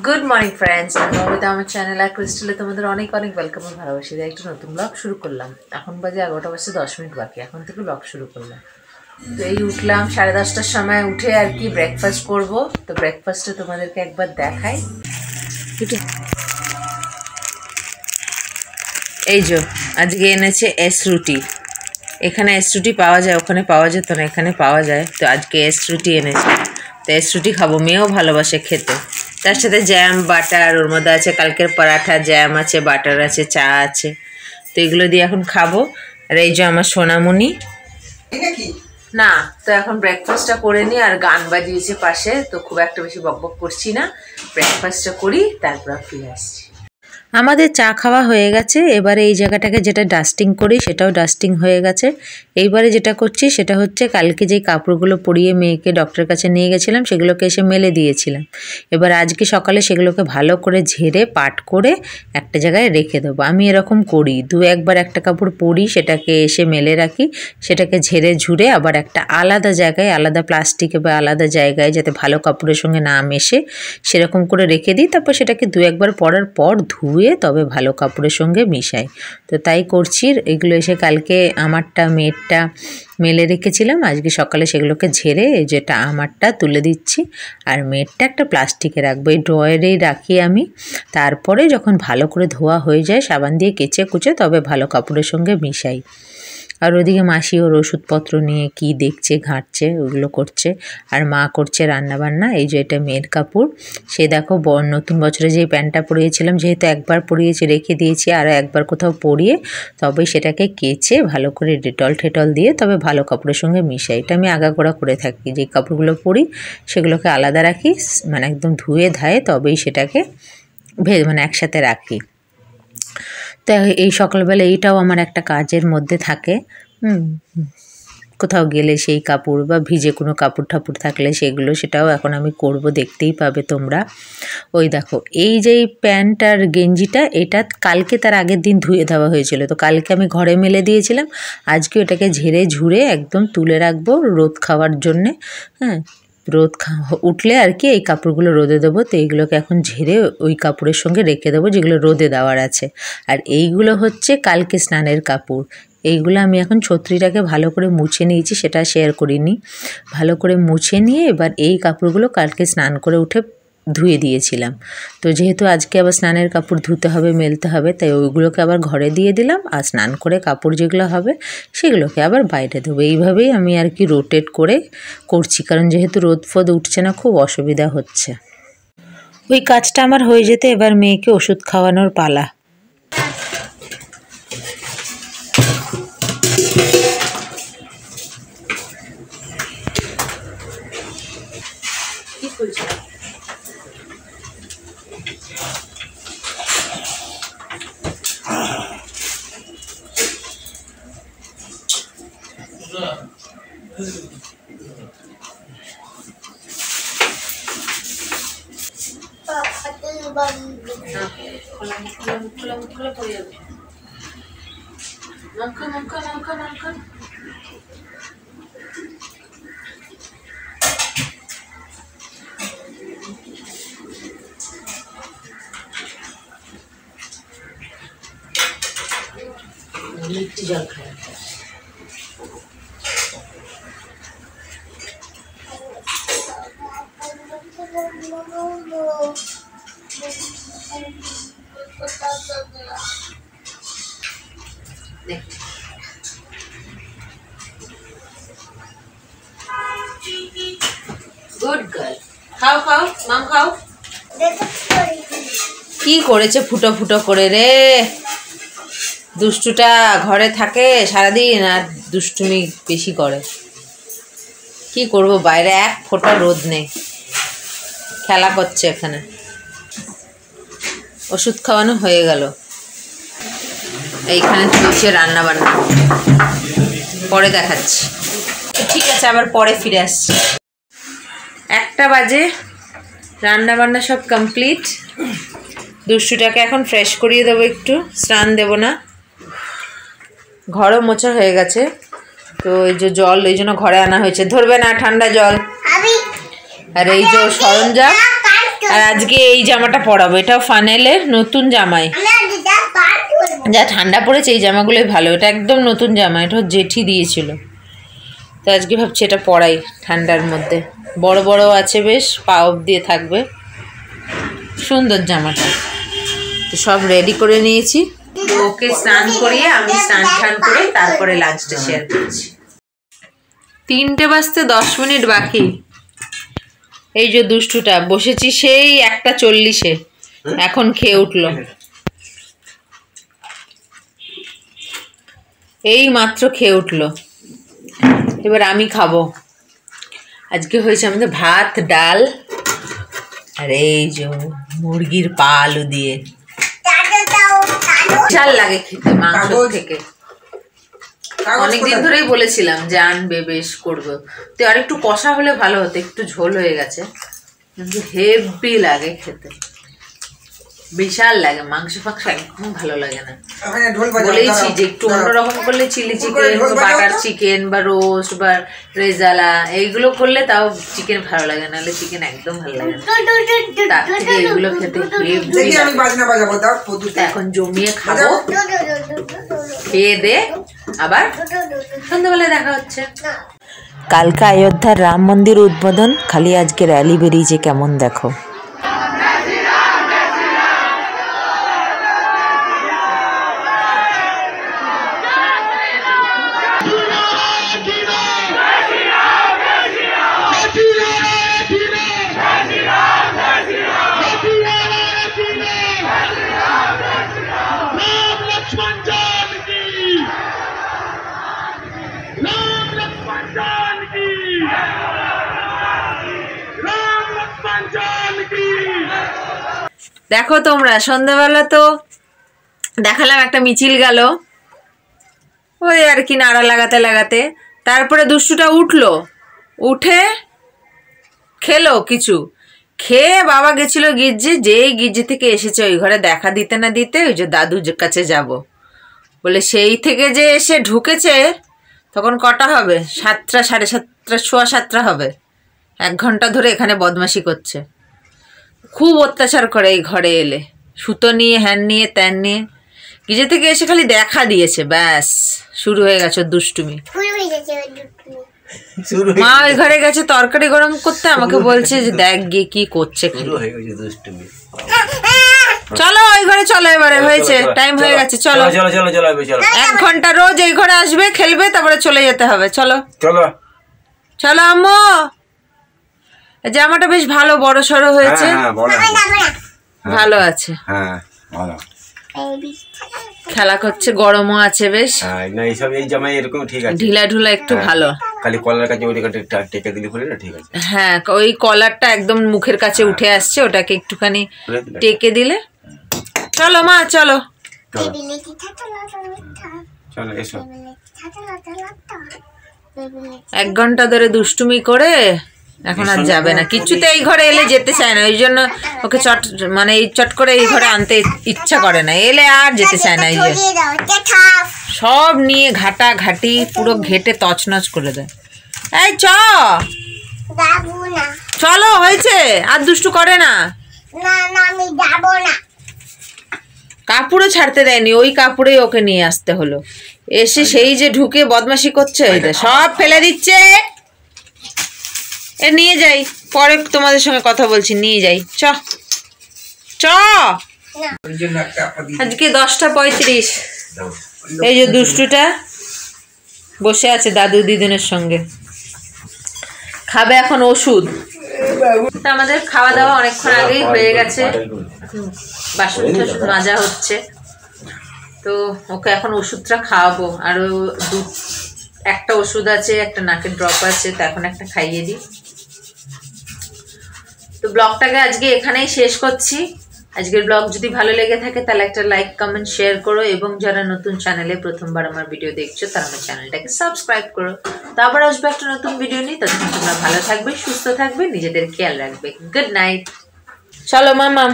Good morning friends Navmita আমার channel আর ক্রিস্টালে তোমাদের অনেক অনেক ওয়েলকাম আর ভালোবাসা দিয়ে একটা নতুন ব্লগ শুরু করলাম। এখন বাজে 11টা বাজে 10 মিনিট বাকি, এখন থেকে ব্লগ শুরু করলাম। তো এই উঠলাম 10:30টার সময়, উঠে আর কি ব্রেকফাস্ট করব। তো ব্রেকফাস্টে তোমাদেরকে একবার দেখাই। এই যে আজকে এনেছে এস রুটি। এখানে এস রুটি পাওয়া যায়, ওখানে পাওয়া যেত না, এখানে পাওয়া যায়। তো আজকে এস রুটি এনেছে, তো এস রুটি খাবো। মেয়েও ভালোবাসে খেতে। তার সাথে জ্যাম বাটার, ওর মধ্যে আছে কালকের পরাঠা, জ্যাম আছে, বাটার আছে, চা আছে। তো এগুলো দিয়ে এখন খাবো। আর এই যে আমার সোনামণি না, তো এখন ব্রেকফাস্টটা করে নিই। আর গান বাজিয়েছে পাশে, তো খুব একটা বেশি বকবক করছি না, ব্রেকফাস্টটা করি, তারপর ফিরে আসছি। আমাদের চা খাওয়া হয়ে গেছে। এবারে এই জায়গাটাকে যেটা ডাস্টিং করি সেটাও ডাস্টিং হয়ে গেছে। এইবারে যেটা করছি সেটা হচ্ছে কালকে যেই কাপড়গুলো পরিয়ে মেয়েকে ডক্টরের কাছে নিয়ে গেছিলাম সেগুলোকে এসে মেলে দিয়েছিলাম। এবার আজকে সকালে সেগুলোকে ভালো করে ঝেড়ে পাট করে একটা জায়গায় রেখে দেবো। আমি এরকম করি, একবার একটা কাপড় পরি, সেটাকে এসে মেলে রাখি, সেটাকে ঝেড়ে ঝুড়ে আবার একটা আলাদা জায়গায়, আলাদা প্লাস্টিকে বা আলাদা জায়গায়, যাতে ভালো কাপড়ের সঙ্গে না মেশে, সেরকম করে রেখে দিই। তারপর সেটাকে একবার পরার পর ধুয়ে তবে ভালো কাপড়ের সঙ্গে মিশাই। তো তাই করছি। এগুলো এসে কালকে আমারটা মেয়েরটা মেলে রেখেছিলাম, আজকে সকালে সেগুলোকে ঝেড়ে যেটা আমারটা তুলে দিচ্ছি, আর মেয়েরটা একটা প্লাস্টিকে রাখবো। এই ড্রয়ারেই রাখি আমি। তারপরে যখন ভালো করে ধোয়া হয়ে যায় সাবান দিয়ে কেচে কুচে তবে ভালো কাপড়ের সঙ্গে মিশাই। আর ওদিকে মাসি ওর ওষুধপত্র নিয়ে কি দেখছে, ঘাঁটছে, ওগুলো করছে। আর মা করছে রান্নাবান্না। এই যে এটা মেয়ের কাপড়। সে দেখো নতুন বছরে যেই প্যান্টটা পরিয়েছিলাম, যেহেতু একবার পরিয়েছি রেখে দিয়েছি, আরও একবার কোথাও পরিয়ে তবে সেটাকে কেচে ভালো করে ডেটল ঠেটল দিয়ে তবে ভালো কাপড়ের সঙ্গে মিশাই। এটা আমি আগাগোড়া করে থাকি। যে কাপড়গুলো পরি সেগুলোকে আলাদা রাখি, মানে একদম ধুয়ে ধায়ে তবেই সেটাকে একসাথে রাখি। তো এই সকালবেলা এইটাও আমার একটা কাজের মধ্যে থাকে। কোথাও গেলে সেই কাপড় বা ভিজে কোনো কাপড় ঠাপুর থাকলে সেটাও এখন আমি করব, দেখতেই পাবে তোমরা। ওই দেখো এই যে প্যান্ট আর গেঞ্জিটা, এটা কালকে তার আগের দিন ধুয়ে দেওয়া হয়েছিল, তো কালকে আমি ঘরে মেলে দিয়েছিলাম। আজকে ওটাকে ঝেড়ে ঝুড়ে একদম তুলে রাখবো রোদ খাওয়ার জন্যে। রোদ উঠলে আর কি এই কাপড়গুলো রোদে দেবো। তো এইগুলোকে এখন ঝেড়ে ওই কাপড়ের সঙ্গে রেখে দেবো যেগুলো রোদে দেওয়ার আছে। আর এইগুলো হচ্ছে কালকে স্নানের কাপড়। এইগুলো আমি এখন ছত্রিটাকে ভালো করে মুছে নিয়েছি, সেটা শেয়ার করিনি। ভালো করে মুছে নিয়ে এবার এই কাপড়গুলো কালকে স্নান করে উঠে ধুয়ে দিয়েছিলাম। তো যেহেতু আজকে আবার স্নানের কাপড় ধুতে হবে, মেলতে হবে, তাই ওইগুলোকে আবার ঘরে দিয়ে দিলাম। আর স্নান করে কাপড় যেগুলো হবে সেগুলোকে আবার বাইরে দেবো। এইভাবেই আমি আর কি রোটেট করে করছি, কারণ যেহেতু রোদ ফোদ উঠছে না, খুব অসুবিধা হচ্ছে। ওই কাজটা আমার হয়ে যেতে এবার মেয়েকে ওষুধ খাওয়ানোর পালা। মিষ্টি জল খায়। গুড গার্ল, খাও খাও, মাম খাও। কি করেছে ফুটো ফুটো করে রে, দুষ্টুটা ঘরে থাকে সারাদিন আর দুষ্টুমি বেশি করে। কি করব, বাইরে এক ফোঁটা রোদ নেই, খেলা করছে এখানে। ওষুধ খাওয়ানো হয়ে গেল, এইখানে চলছে রান্না বান্না, পরে দেখাচ্ছি। ঠিক আছে, আবার পরে ফিরে আসছি। 1টা বাজে, রান্না বান্না সব কমপ্লিট। দুষ্টুটাকে এখন ফ্রেশ করিয়ে দেবো, একটু স্নান দেবো না। ঘরও মোছা হয়ে গেছে। তো এই যে জল এই জন্য ঘরে আনা হয়েছে, ধরবে না ঠান্ডা জল। আর এই যে সরঞ্জাম আর আজকে এই জামাটা পরাবো, এটাও ফানেলের নতুন জামাই, যা ঠান্ডা পড়েছে এই জামাগুলোই ভালো। এটা একদম নতুন জামা, এটা জেঠি দিয়েছিল, তো আজকে ভাবছি এটা পরাই ঠান্ডার মধ্যে। বড় বড় আছে বেশ, পা অবধি থাকবে, সুন্দর জামাটা। তো সব রেডি করে নিয়েছি, তো ওকে স্নান করিয়ে আমি স্নান টান করে তারপরে লাঞ্চটা শেয়ার করছি। 3টে বাজতে 10 মিনিট বাকি। এই যে দুষ্টুটা বসেছি সেই 1:40-এ, এখন খেয়ে উঠলো, এই মাত্র খেয়ে উঠলো। এবার আমি খাবো। আজকে হয়েছে আমাদের ভাত, ডাল আর এই যে মুরগির পা আলু দিয়ে। বিশাল লাগে খেতে মাংস থেকে, অনেকদিন ধরেই বলেছিলাম যে আনবে, বেশ করবো। তো আর একটু কষা হলে ভালো হতো, একটু ঝোল হয়ে গেছে, কিন্তু হেভি লাগে খেতে, বিশাল লাগে। মাংস ফাংস একদম ভালো লাগে না। বলেইছি যে একটু অন্যরকম করলে, চিলি চিকেন, বাটার চিকেন বা রোস্ট বা রেজালা এইগুলো করলে তাও চিকেন ভালো লাগে, নাহলে চিকেন একদম ভালো লাগে না। তার থেকে এইগুলো খেতে এখন জমিয়ে খাবো, খেয়ে দে আবার সন্ধ্যাবেলায় দেখা হচ্ছে। কালকে অযোধ্যার রাম মন্দির উদ্বোধন, খালি আজকে র্যালি বেরিয়েছে কেমন দেখো। দেখো তোমরা, সন্ধ্যাবেলা তো দেখালাম একটা মিছিল গেল, ওই আর কি নাড়া লাগাতে লাগাতে। তারপরে দুষ্টুটা উঠলো, উঠে খেলো কিছু, খেয়ে বাবা গেছিল গির্জে, যেই গির্জে থেকে এসেছে ওই ঘরে দেখা দিতে না দিতে ওই যে দাদুর কাছে যাব বলে, সেই থেকে যে এসে ঢুকেছে তখন কটা হবে, 7টা, 7:30, 7:15 হবে। 1 ঘন্টা ধরে এখানে বদমাশি করছে, খুব অত্যাচার করে এই ঘরে এলে, সুতো নিয়ে, হ্যান নিয়ে, ত্যান নিয়ে। গিজে থেকে এসে খালি দেখা দিয়েছে, ব্যাস শুরু হয়ে গেছে দুষ্টুমি। মা ওই ঘরে গেছে তরকারি গরম করতে, আমাকে বলছে যে দেখ গিয়ে কি করছে। চলো ওই ঘরে চলো, এবারে হয়েছে, টাইম হয়ে গেছে, চলো। 1 ঘন্টা রোজ এই ঘরে আসবে, খেলবে, তারপরে চলে যেতে হবে। চলো চলো চলো আম্মু। জামাটা বেশ ভালো বড় সড়ো হয়েছে, ভালো আছে, খেলা করছে, গরমও আছে বেশ, ঢিলা ঢুলা একটু ভালো। হ্যাঁ, ওই কলারটা একদম মুখের কাছে উঠে আসছে, ওটাকে একটুখানি টেকে দিলে। চলো মা চলো। 1 ঘন্টা ধরে দুষ্টুমি করে এখন আর যাবে না, কিছুতে এই ঘরে এলে যেতে চায় না, ওই জন্য ওকে চট করে এই ঘরে আনতে ইচ্ছা করে না, এলে আর যেতে চায় না। এই যে সব নিয়ে ঘাটা ঘাটি পুরো ঘেটে তছনছ করে দেয়। এই চলো, হয়েছে, আর দুষ্টু করে না। কাপড়ও ছাড়তে দেয়নি, ওই কাপড়েই ওকে নিয়ে আসতে হলো। এসে সেই যে ঢুকে বদমাশি করছে, সব ফেলে দিচ্ছে। এ নিয়ে যাই, পরে তোমাদের সঙ্গে কথা বলছি, নিয়ে যাই। চ আজকে 10:35। এই যে দুষ্টুটা বসে আছে দাদু দিদুনের সঙ্গে, খাবে এখন ওষুধ। আমাদের খাওয়া দাওয়া অনেকক্ষণ আগেই হয়ে গেছে, বাসন টাসন মাজা হচ্ছে, তো ওকে এখন ওষুধটা খাওয়াবো। আরও একটা ওষুধ আছে, একটা নাকের ড্রপ আছে, তো এখন একটা খাইয়ে দিই। তো ব্লগটাকে আজকে এখানেই শেষ করছি। আজকের ব্লগ যদি ভালো লেগে থাকে তাহলে একটা লাইক, কমেন্ট, শেয়ার করো, এবং যারা নতুন চ্যানেলে প্রথমবার আমার ভিডিও দেখছো তারা আমার চ্যানেলটাকে সাবস্ক্রাইব করো। তো আবার আসবে একটা নতুন ভিডিও নিয়ে, ততক্ষণ তোমরা ভালো থাকবে, সুস্থ থাকবে, নিজেদের খেয়াল রাখবে। Good night. চলো মামা।